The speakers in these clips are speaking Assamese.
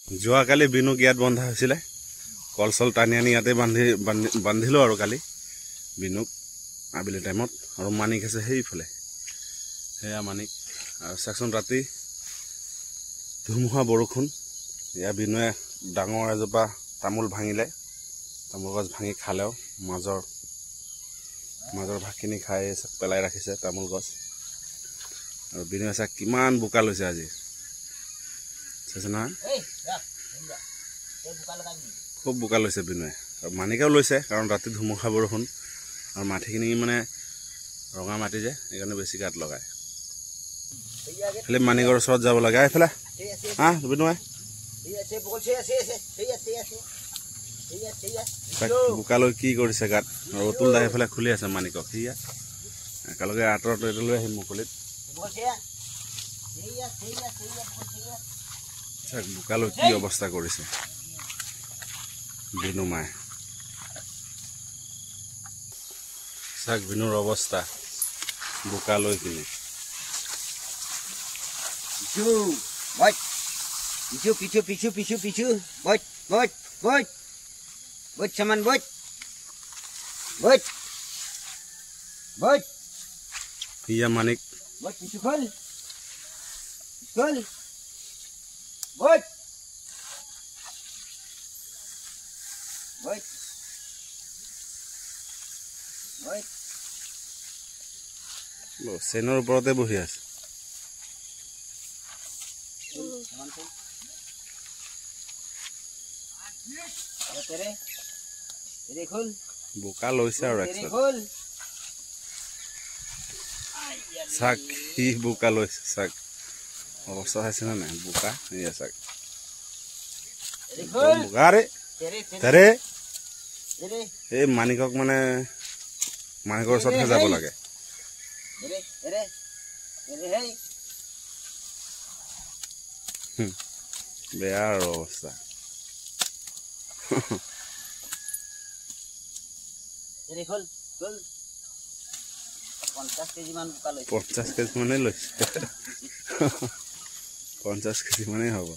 যোৱাকালি বিনুক ইয়াত বন্ধা হৈছিলে কল চল টানি আনি ইয়াতে বান্ধিলোঁ আৰু কালি বিনুক আবেলি টাইমত আৰু মানিক আছে সেইফালে সেয়া মানিক আৰু চাকচোন ৰাতি ধুমুহা বৰষুণ ইয়াৰ বিনুৱে ডাঙৰ এজোপা তামোল ভাঙিলে তামোল গছ ভাঙি খালেও মাজৰ ভাগখিনি খাই পেলাই ৰাখিছে তামোল গছ আৰু বিনুৱে চাক কিমান বোকা লৈছে আজি চাইছে নহয় খুব বোকা লৈছে বিনুৱে আৰু মানিকেও লৈছে কাৰণ ৰাতি ধুমুহা বৰষুণ আৰু মাটিখিনি মানে ৰঙা মাটি যে সেইকাৰণে বেছি গাত লগায় খালি মানিকৰ ওচৰত যাব লাগে এইফালে বিনুৱে বোকা লৈ কি কৰিছে গাত আৰু অতুল দা সেইফালে খুলি আছে মানিকক সিয়া একেলগে আঁতৰত লৈ আহিম মুকলিত বোকা লৈ কি অৱস্থা কৰিছে বিনু মায়ে চাক বিনুৰ অৱস্থা বোকা লৈ কিনে হিয়া মানিক চেনৰ ওপৰতে বহি আছে বোকা লৈছে আৰু চাক সি বোকা লৈছে চাক অৱস্থা হৈছে নে নাই বোকা এয়া চাক বোকা ৰে এই মানিকক মানে মানিকৰ ওচৰতহে যাব লাগে বেয়া আৰু অৱস্থা 50 কেজি মানে লৈছে 50 কেজি মানে হ'ব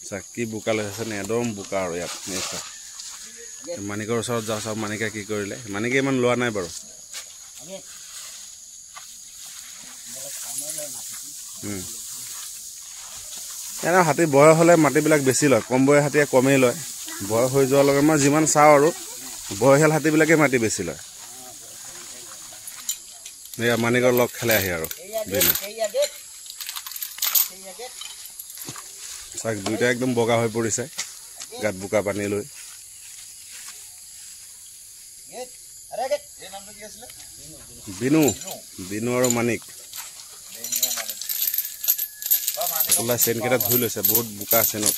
চাকি বোকা লৈছে একদম বোকা আৰু ইয়াত মানিকৰ ওচৰত যাওঁ চাওঁ মানিকে কি কৰিলে মানিকে ইমান লোৱা নাই বাৰু এনে হাতী বয়স হ'লে মাটিবিলাক বেছি লয় কম বয়স হাতীয়ে কমেই লয় বয়স হৈ যোৱাৰ লগে মই যিমান চাওঁ আৰু বয়সীয়াল হাতীবিলাকে মাটি বেছি লয় এয়া মানিকৰ লগ খেলে আহি আৰু চাক দুইটা একদম বগা হৈ পৰিছে গাত বোকা পানী লৈ বিনু আৰু মানিক চেন কেইটা ধুই লৈছে বহুত বোকা চেনত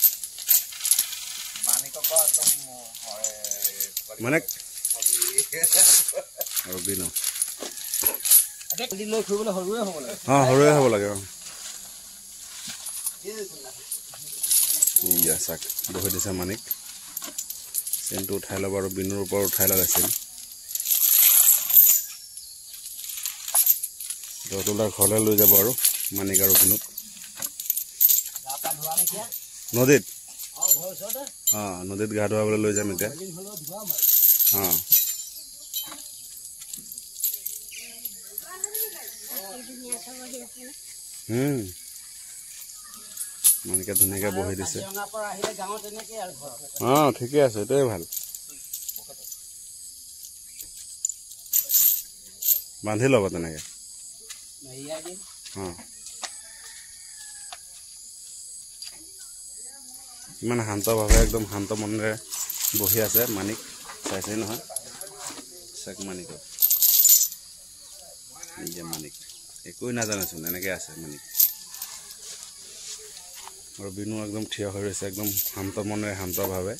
মানে আৰু বিনু সৰুৱে হ'ব লাগে চাক বহি দিছে মানিক চেনটো উঠাই ল'ব আৰু বিনুৰ ওপৰত উঠাই লগাইছিল অতুলদাৰ ঘৰলৈ লৈ যাব আৰু মানিক আৰু বিনুক নদীত নদীত গা ধুৱাবলৈ লৈ যাম এতিয়া মানিকে ধুনীয়াকে বহি দিছে ঠিকে আছে এইটোৱে ভাল বান্ধি ল'ব তেনেকে ইমান শান্তভাৱে একদম শান্ত মনেৰে বহি আছে মানিক চাইছে নহয় চাক মানিকক মানিক একোৱে নাজানেচোন এনেকে আছে মানিক আৰু বিনু একদম থিয় হৈ ৰৈছে একদম শান্ত মনেৰে শান্তভাৱে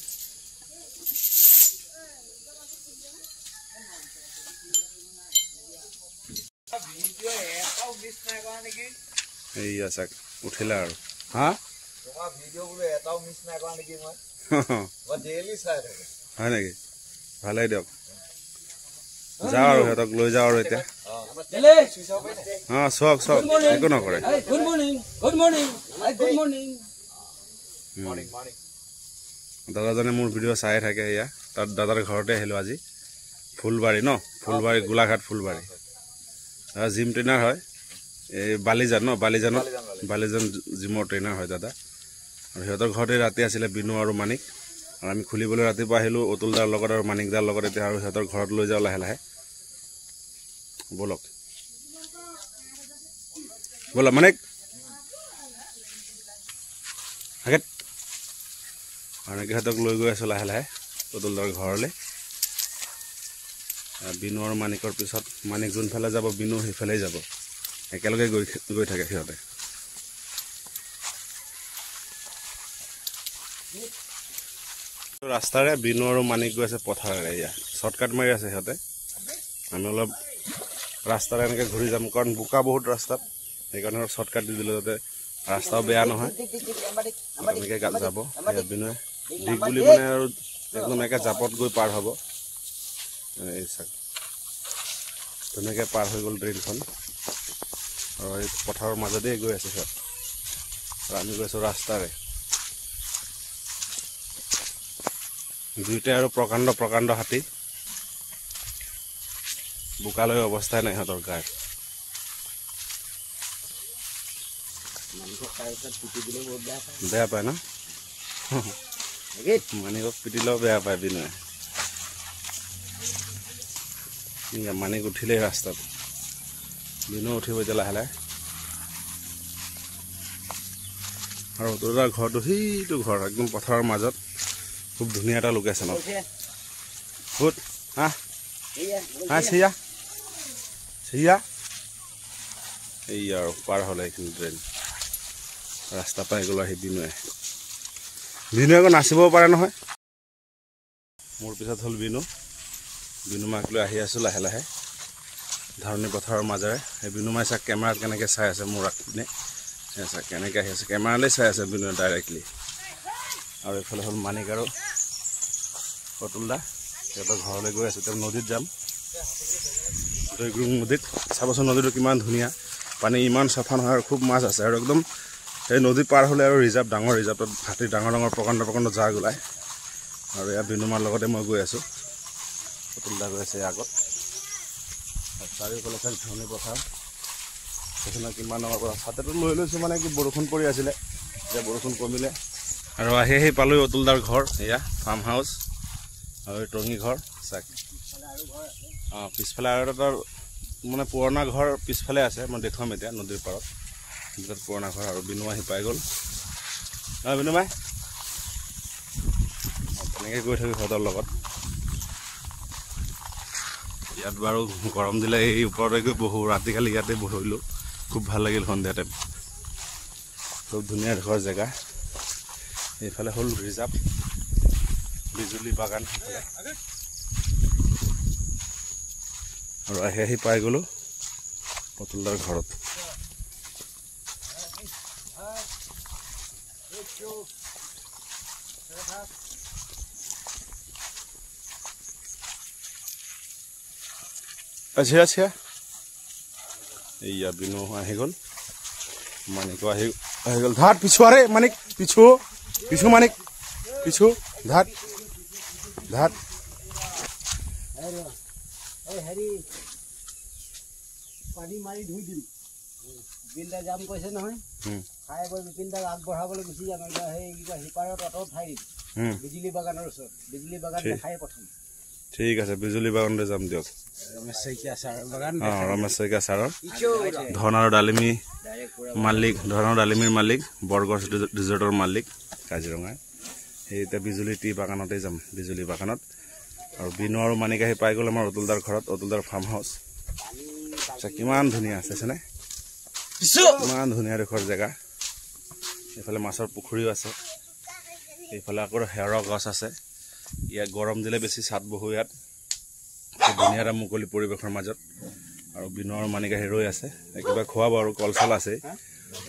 এইয়া চাক উঠিলা আৰু হয় নেকি ভালেই দিয়ক যাওঁ আৰু সিহঁতক লৈ যাওঁ আৰু এতিয়া চক একো নকৰে দাদাজনে মোৰ ভিডিঅ' চাই থাকে এয়া তাত দাদাৰ ঘৰতে আহিলোঁ আজি ফুলবাৰী ন ফুলবাৰী গোলাঘাট ফুলবাৰী জিম ট্ৰেইনাৰ হয় এই বালিজান বালিজান জিমৰ ট্ৰেইনাৰ হয় দাদা আৰু সিহঁতৰ ঘৰতে ৰাতি আছিলে বিনু আৰু মানিক আৰু আমি খুলিবলৈ ৰাতিপুৱা আহিলোঁ অতুলদাৰ লগত আৰু মানিকদাৰ লগত এতিয়া আৰু সিহঁতৰ ঘৰত লৈ যাওঁ লাহে লাহে ব'লক মানিক হাগেত এনেকৈ সিহঁতক লৈ গৈ আছোঁ লাহে লাহে অতুলদাৰ ঘৰলৈ বিনু আৰু মানিকৰ পিছত মানিক যোনফালে যাব বিনু সেইফালেই যাব একেলগে গৈ থাকে সিহঁতে ৰাস্তাৰে বিনু আৰু মানিক গৈ আছে পথাৰেৰে এয়া শ্বৰ্টকাট মাৰি আছে সিহঁতে আমি অলপ ৰাস্তাৰে এনেকৈ ঘূৰি যাম কাৰণ বোকা বহুত ৰাস্তাত সেইকাৰণে শ্বৰ্টকাট দি দিলোঁ যাতে ৰাস্তাও বেয়া নহয় এনেকৈ যাব বিনুৱে দিগ বুলি মানে আৰু একদম একে জাপত গৈ পাৰ হ'ব এই চাক তেনেকৈ পাৰ হৈ গ'ল ট্ৰেইনখন আৰু এই পথাৰৰ মাজতেই গৈ আছে সিহঁত আৰু আমি গৈ আছোঁ ৰাস্তাৰে দুইটাই আৰু প্ৰকাণ্ড হাতী বোকালৈ অৱস্থাই নাই সিহঁতৰ গাৰ বেয়া পায় ন মানিকক পিটিলেও বেয়া পায় বিনুৱে মানিক উঠিলেই ৰাস্তাত বিনু উঠিব এতিয়া লাহে লাহে আৰু অতুলদাৰ ঘৰটো সেইটো ঘৰ একদম পথাৰৰ মাজত খুব ধুনীয়া এটা লোকেশ্যন ক'ত চিয়া এই আৰু পাৰ হ'লে এইখিনি ট্ৰেইন ৰাস্তা পাই গ'ল আহি বিনুৱে আকৌ নাচিবও পাৰে নহয় মোৰ পিছত হ'ল বিনু মাক লৈ আহি আছোঁ লাহে লাহে ধাৰণি পথাৰৰ মাজেৰে সেই বিনু মাই চাক কেমেৰাত কেনেকৈ চাই আছে মোৰ আগপিনে চাক কেনেকৈ আহি আছে কেমেৰালৈ চাই আছে বিনুৱে ডাইৰেক্টলি আৰু এইফালে হ'ল মানিক আৰু অতুলদা সিহঁতৰ ঘৰলৈ গৈ আছোঁ তেওঁ নদীত যাম দৈগুং নদীত চাবচোন নদীটো কিমান ধুনীয়া পানী ইমান চাফা নহয় আৰু খুব মাছ আছে আৰু একদম সেই নদী পাৰ হ'লে আৰু ৰিজাৰ্ভ ডাঙৰ ৰিজাৰ্ভত হাতী ডাঙৰ প্ৰকাণ্ড জাগ ওলায় আৰু ইয়াত বিনুমাৰ লগতে মই গৈ আছোঁ অতুলদা গৈ আছে আগত চাৰিওফালে চাই ধনী পথাৰ সেইখিনি কিমান ডাঙৰ পৰা ছাতিটো লৈ লৈছোঁ মানে কি বৰষুণ পৰি আছিলে এতিয়া বৰষুণ কমিলে আৰু আহি পালোঁ অতুলদাৰ ঘৰ এয়া ফাৰ্ম হাউচ আৰু এই টঙি ঘৰ চাক পিছফালে আৰু এটা মানে পুৰণা ঘৰ পিছফালে আছে মই দেখুৱাম এতিয়া নদীৰ পাৰত তাত পুৰণা ঘৰ আৰু বিনু আহি পাই গ'ল বিনু মাই তেনেকৈ গৈ থাকি সিহঁতৰ লগত ইয়াত বাৰু গৰম দিলে এই ওপৰতে গৈ বহোঁ ৰাতি কালি ইয়াতে বহিলোঁ খুব ভাল লাগিল সন্ধিয়া টাইম খুব ধুনীয়া এডোখৰ জেগা এইফালে হ'ল ৰিজাৰ্ভ বিজুলী বাগান আৰু আহি পাই গ'লোঁ অতুলদাৰ ঘৰত আচ্ছা এইয়া বিনু আহি গ'ল মানিকো আহি গ'ল ধাত পিছুৱাৰে মানিক পিছু মানিক পিছু ধাত পানী মাৰি ধুই দিম বিপিনদা যাম কৈছে নহয় খাই বৈ বিপিনদাক আগবঢ়াবলৈ গুচি যাম এতিয়া সেই কিবা সিপাৰত অটত ঠাই দিম বিজুলী বাগানৰ ওচৰত বিজুলী বাগান দেখাই প্ৰথম ঠিক আছে বিজুলী বাগানলৈ যাম দিয়ক ৰমেশ শইকীয়া ছাৰৰ বাগান ৰমেশ শইকীয়া ছাৰৰ ধন আৰু ডালিমী মালিক ধন আৰু ডালিমীৰ মালিক বৰগছ ৰিজৰ্টৰ মালিক কাজিৰঙাৰ সেই এতিয়া বিজুলী টি বাগানতেই যাম বিজুলী বাগানত আৰু বিনু আৰু মানিক আহি পাই গ'ল আমাৰ অতুলদাৰ ঘৰত অতুলদাৰ ফাৰ্ম হাউচ কিমান ধুনীয়া আছেনে ইমান ধুনীয়া ডোখৰ জেগা এইফালে মাছৰ পুখুৰীও আছে এইফালে আকৌ হেৰৰ গছ আছে ইয়াত গৰম দিলে বেছি ছাট বহু ইয়াত ধুনীয়া এটা মুকলি পৰিৱেশৰ মাজত আৰু বিনু আৰু মানিক আহি ৰৈ আছে কিবা খুৱাব আৰু কল চল আছে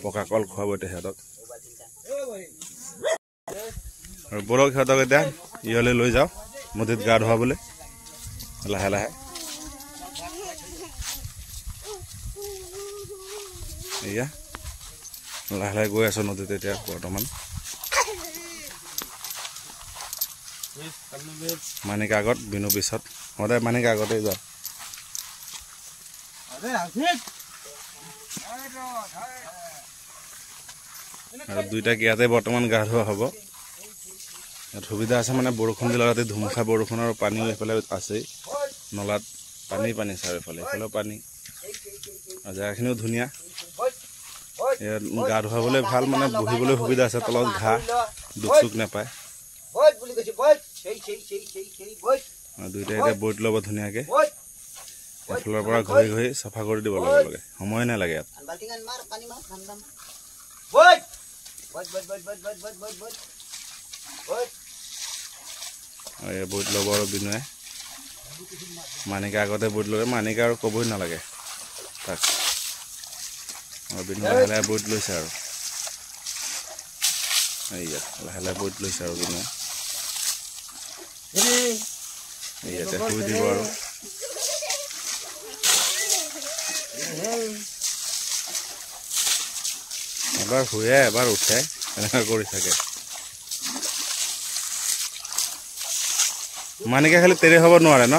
পকা কল খুৱাব এতিয়া সিহঁতক আৰু বলক সিহঁতক এতিয়া ইয়ালৈ লৈ যাওঁ নদীত গা ধুৱাবলৈ লাহে লাহে এয়া লাহে লাহে গৈ আছোঁ নদীত এতিয়া বৰ্তমান মানিক আগত বিনু পিছত সদায় মানিক আগতে যাওঁ আৰু দুইটা ইয়াতে বৰ্তমান গা ধোৱা হ'ব ইয়াত সুবিধা আছে মানে বৰষুণ দিলে ৰাতি ধুমুহা বৰষুণ আৰু পানীও এইফালে আছেই নলাত পানী চাৰিওফালে এইফালেও পানী আৰু জেগাখিনিও ধুনীয়া ইয়াত গা ধুৱাবলৈ ভাল মানে বহিবলৈ সুবিধা আছে তলত ঘাঁহ দুখ চুখ নাপায় দুইটাই এতিয়া বৈত ল'ব ধুনীয়াকৈ এফালৰ পৰা ঘঁহি ঘঁহি চাফা কৰি দিব লাগে সময় নালাগে ইয়াত বৈত ল'ব আৰু বিনুৱে মানিকা আগতে বৈত ল'লে মানিকা আৰু ক'বই নালাগে তাক আৰু বিনু লাহে লাহে বৈত লৈছে আৰু ইয়াত লাহে লাহে বৈত লৈছে আৰু বিনুৱে ইয়াতে শুই দিব আৰু এবাৰ শুৱে এবাৰ উঠে এনেকুৱা কৰি থাকে মানিকে খালি তেৰে হ'ব নোৱাৰে ন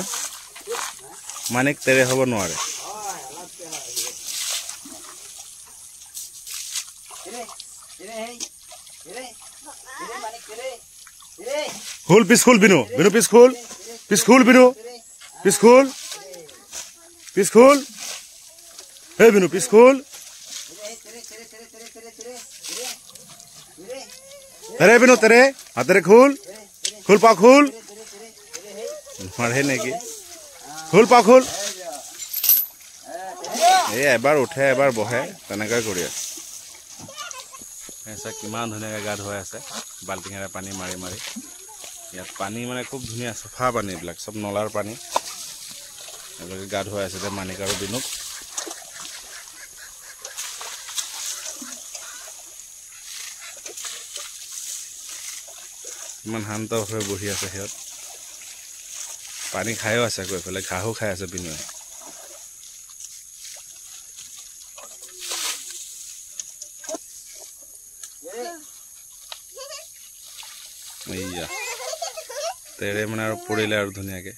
মানিক তেৰে হ'ব নোৱাৰে খুল পিছ খুল বিনু বিনু পিছ খুল বিনু পিছ খুল হে বিনু পিছ খুল তেৰে বিনু তেৰে হাতেৰে খুল পা খুল মাৰে নেকি খুল পা খুল এই এবাৰ উঠে এবাৰ বহে তেনেকৈ কৰি আছে কিমান ধুনীয়াকৈ গা ধুৱাই আছে বাল্টিঙেৰে পানী মাৰি মাৰি ইয়াত পানী মানে খুব ধুনীয়া চাফা পানী এইবিলাক চব নলাৰ পানী এইবিলাকে গা ধুৱাই আছে মানিক আৰু বিনুক ইমান শান্ত হৈ বহি আছে সিহঁত পানী খায়ো আছে গৈ পেলাই ঘাঁহো খাই আছে বিনুৱে এইয়া তেৰে মানে আৰু পৰিলে আৰু ধুনীয়াকে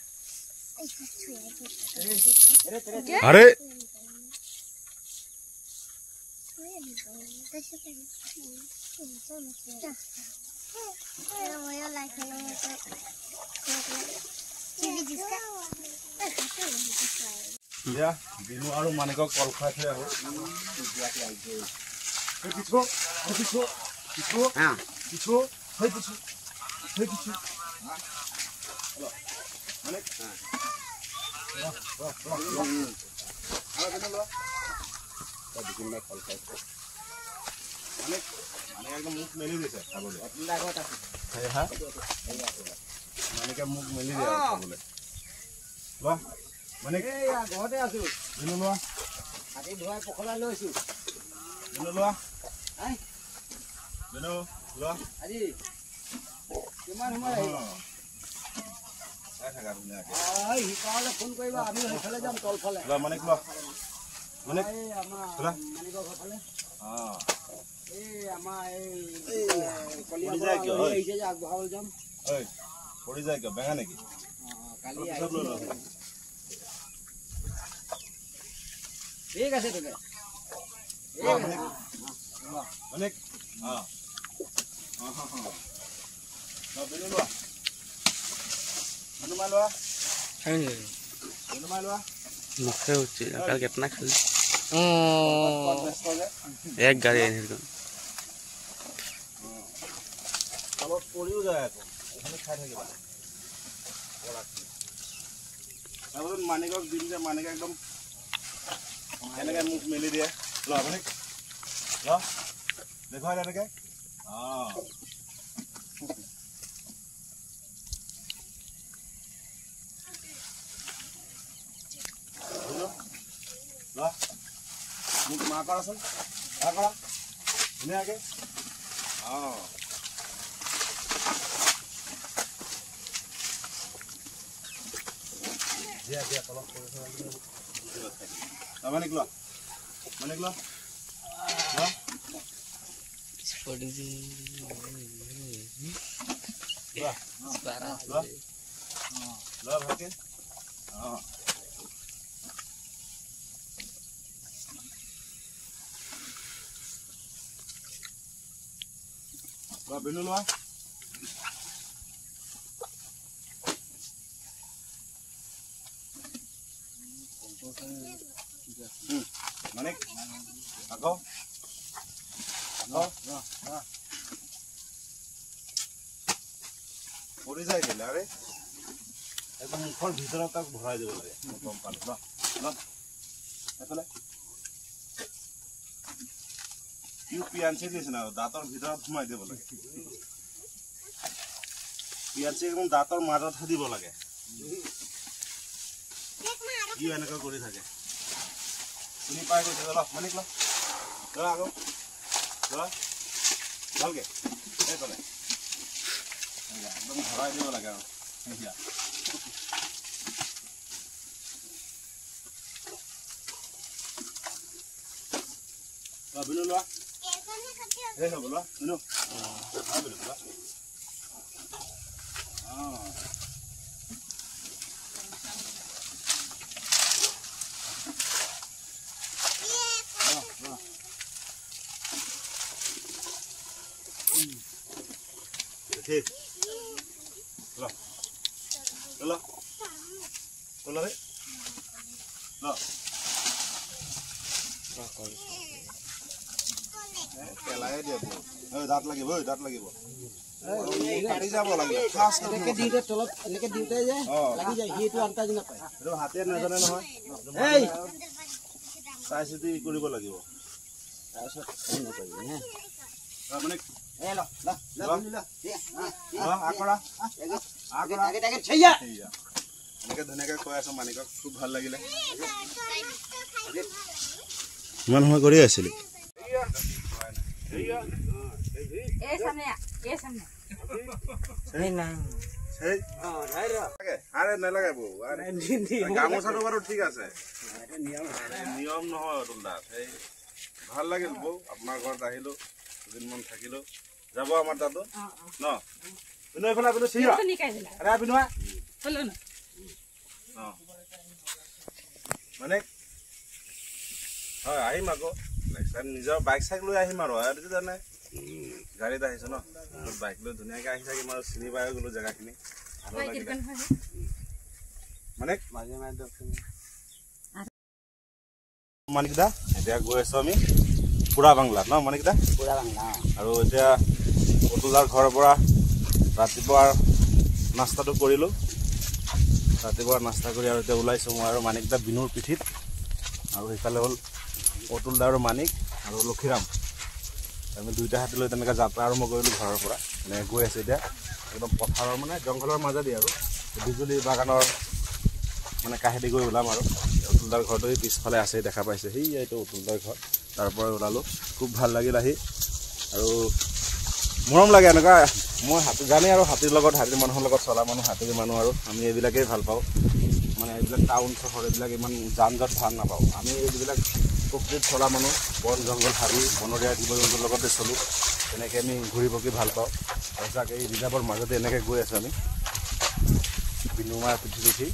আৰে বিনু আৰু মানিকক কল খুৱাই থৈ আহো একদম মুখ মেলি দিছে খাবলৈ মানিকে মুখ মেলি দিয়ে খাবলৈ লোৱা মানে ঘৰতে আছো বিনু লোৱা হাতি ধুৱাই পখলাই লৈছো বিনু লোৱা বিনু লোৱা আজি কিমান সময় আহিব সিপাৰলৈ ফোন কৰিবা আমি সেইফালে যাম তলফালে মানিক লোৱা মানে আমাৰ মানিকৰ ঘৰফালে এই আমাৰ এই আহিছে যে আগবঢ়াবলৈ যাম পৰি যায় কিয় বেঙা নেকি কালি ঠিক আছে তোকে মানিক मुखे कितना खाली एक गाड़ी है मानिকক দিন যে মানিক একদম এনেকে মুখ মেলি দিয়ে ল মানিক ল দেখো এনেকে মুখ মা কৰাচোন কৰা ধুনীয়াকে দিয়া দিয়া তলত মানিক ল ভালকে বিনু লোৱা মানে আকৌ পৰি যায় কেলে আৰে একদম মুখৰ ভিতৰত তাক ভৰাই দিব লাগে গম পালো ন এইফালে পিয়াঞ্চি নিচিনা দাঁতৰ ভিতৰত সোমাই দিব লাগে পিয়াঞ্চি একদম দাঁতৰ মাজত দিব লাগে কি এনেকুৱা কৰি থাকে চিনি পাই গৈছে মানিক ল আকৌ ভালকে এইফালে একদম ভৰাই দিব লাগে আৰু বিনু লোৱা এই হ'ব লোৱা বিনু বিনু লোৱা ঠিক ল রে ল পেলাই দিব দাঁত লাগিব কাটি যাব লাগে এনেকে দিওঁতে তলত এনেকে দিওঁতে যে লাগি যায় সেইটো আন্তাজ নাপায় এইটো হাতে নাজানে নহয় এই চাই চিতি কৰিব লাগিব তাৰপিছত নকৰিবি হে মানে এই ল আকৰা আগে छैয়া এনেকে ধুনীয়াকে কৈ আছো মানিকক খুব ভাল লাগিলে ইমান সময় কৰি আছিলি আৰে নালাগে বউ গামোচাটো বাৰু ঠিক আছে নিয়ম নহয় অতুল দাস এই ভাল লাগিল বৌ আপোনাৰ ঘৰত আহিলো দুদিনমান থাকিলো যাব আমাৰ তাতো ন বিনু এইফালে বিনু চিয়া আৰে বিনুয়া মানে হয় আহিম আকৌ নেক্সট টাইম নিজৰ বাইক চাইক লৈ আহিম আৰু এইটো জানে গাড়ীত আহিছো ন বাইক লৈ ধুনীয়াকে আহি থাকিম আৰু চিনি পাই গলো জেগাখিনি মানে মানিকদা এতিয়া গৈ আছো আমি পুৰা বাংলাত ন মানিকদা পুৰা বাংলা আৰু এতিয়া অতুলাৰ ঘৰৰ পৰা ৰাতিপুৱা নাস্তাটো কৰিলো ৰাতিপুৱা নাস্তা কৰি আৰু এতিয়া ওলাইছো মই আৰু মানিকদা বিনুৰ পিঠিত আৰু সেইফালে হ'ল অতুলদা আৰু মানিক আৰু লক্ষীৰাম আমি দুইটা হাতী লৈ তেনেকৈ যাত্ৰা আৰম্ভ কৰিলোঁ ঘৰৰ পৰা এনেকৈ গৈ আছে এতিয়া একদম পথাৰৰ মানে জংঘলৰ মাজেদি আৰু বিজুলী বাগানৰ মানে কাষেদি গৈ ওলাম আৰু অতুলদাৰ ঘৰটো এই পিছফালে আছে দেখা পাইছে সেই এইটো অতুলদাৰ ঘৰ তাৰ পৰা ওলালোঁ খুব ভাল লাগিল আহি আৰু মৰম লাগে এনেকুৱা মই হাতী জানেই আৰু হাতীৰ লগত হাতীৰ মানুহৰ লগত চলা মানুহ হাতীৰ মানুহ আৰু আমি এইবিলাকেই ভাল পাওঁ মানে এইবিলাক টাউন চহৰ এইবিলাক ইমান যান জঁট ভাল নাপাওঁ আমি এইবিলাক প্ৰকৃতিত চলা মানুহ বন জংঘল হাবি বনৰীয়া জীৱ জন্তুৰ লগতে চলোঁ তেনেকৈ আমি ঘূৰি পকি ভাল পাওঁ আৰু তাক এই ৰিজাৰ্ভৰ মাজতে এনেকৈ গৈ আছোঁ আমি বিনুমাৰ পিঠিত উঠি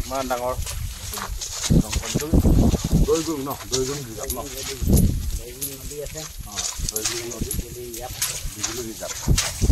ইমান ডাঙৰ জংঘলটো দৈগুং ন দৈগুং ৰিজাৰ্ভ ন নদী আছে অঁ দৈগুং নদী বিজুলী ৰিজাৰ্ভ